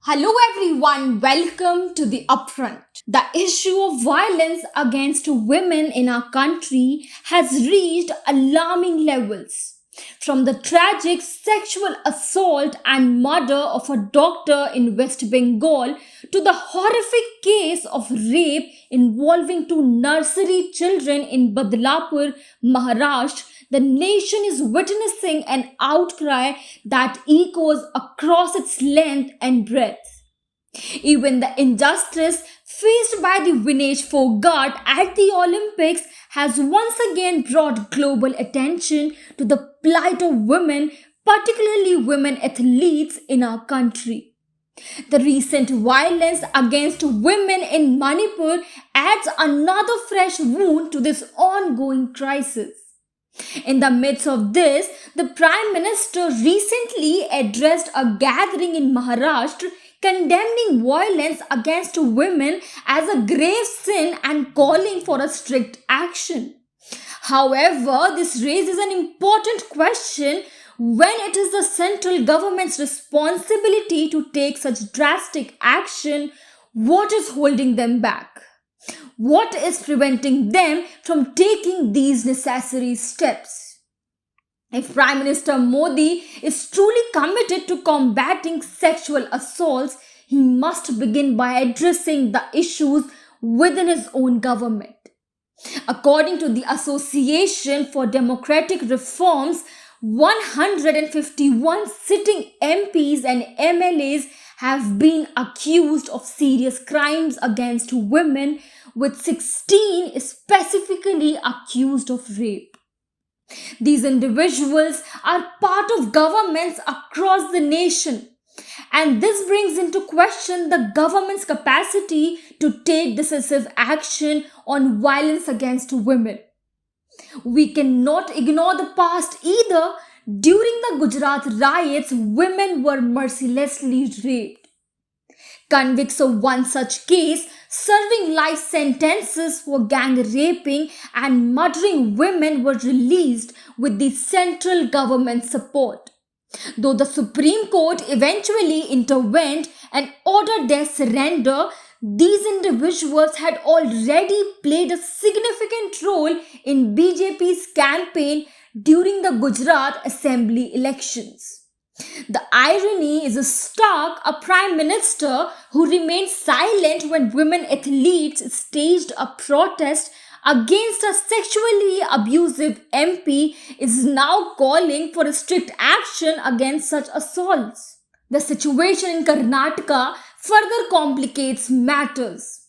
Hello everyone, welcome to the Upfront. The issue of violence against women in our country has reached alarming levels. From the tragic sexual assault and murder of a doctor in West Bengal to the horrific case of rape involving two nursery children in Badlapur, Maharashtra, the nation is witnessing an outcry that echoes across its length and breadth. Even the injustice faced by the Vinesh Fogart at the Olympics has once again brought global attention to the plight of women, particularly women athletes in our country. The recent violence against women in Manipur adds another fresh wound to this ongoing crisis. In the midst of this, the Prime Minister recently addressed a gathering in Maharashtra condemning violence against women as a grave sin and calling for a strict action. However, this raises an important question: when it is the central government's responsibility to take such drastic action, what is holding them back? What is preventing them from taking these necessary steps? If Prime Minister Modi is truly committed to combating sexual assaults, he must begin by addressing the issues within his own government. According to the Association for Democratic Reforms, 151 sitting MPs and MLAs have been accused of serious crimes against women, with 16 specifically accused of rape. These individuals are part of governments across the nation, and this brings into question the government's capacity to take decisive action on violence against women. We cannot ignore the past either. During the Gujarat riots, women were mercilessly raped. Convicts of one such case, serving life sentences for gang raping and murdering women, were released with the central government support. Though the Supreme Court eventually intervened and ordered their surrender, these individuals had already played a significant role in BJP's campaign during the Gujarat Assembly elections. The irony is stark: a prime minister who remained silent when women athletes staged a protest against a sexually abusive MP is now calling for strict action against such assaults. The situation in Karnataka further complicates matters.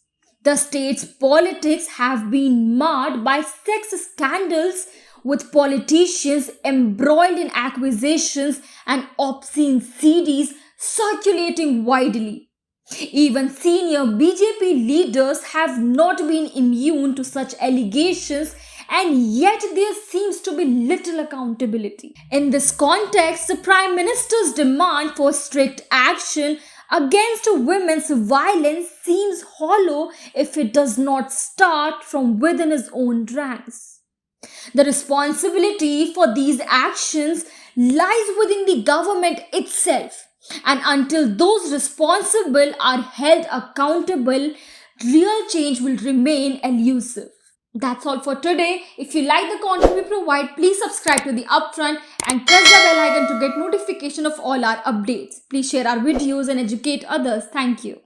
The state's politics have been marred by sex scandals, with politicians embroiled in accusations and obscene CDs circulating widely. Even senior BJP leaders have not been immune to such allegations, and yet there seems to be little accountability. In this context, the Prime Minister's demand for strict action against women's violence seems hollow if it does not start from within his own ranks. The responsibility for these actions lies within the government itself, and until those responsible are held accountable, real change will remain elusive. That's all for today. If you like the content we provide, please subscribe to the Upfront and press the bell icon to get notification of all our updates. Please share our videos and educate others. Thank you.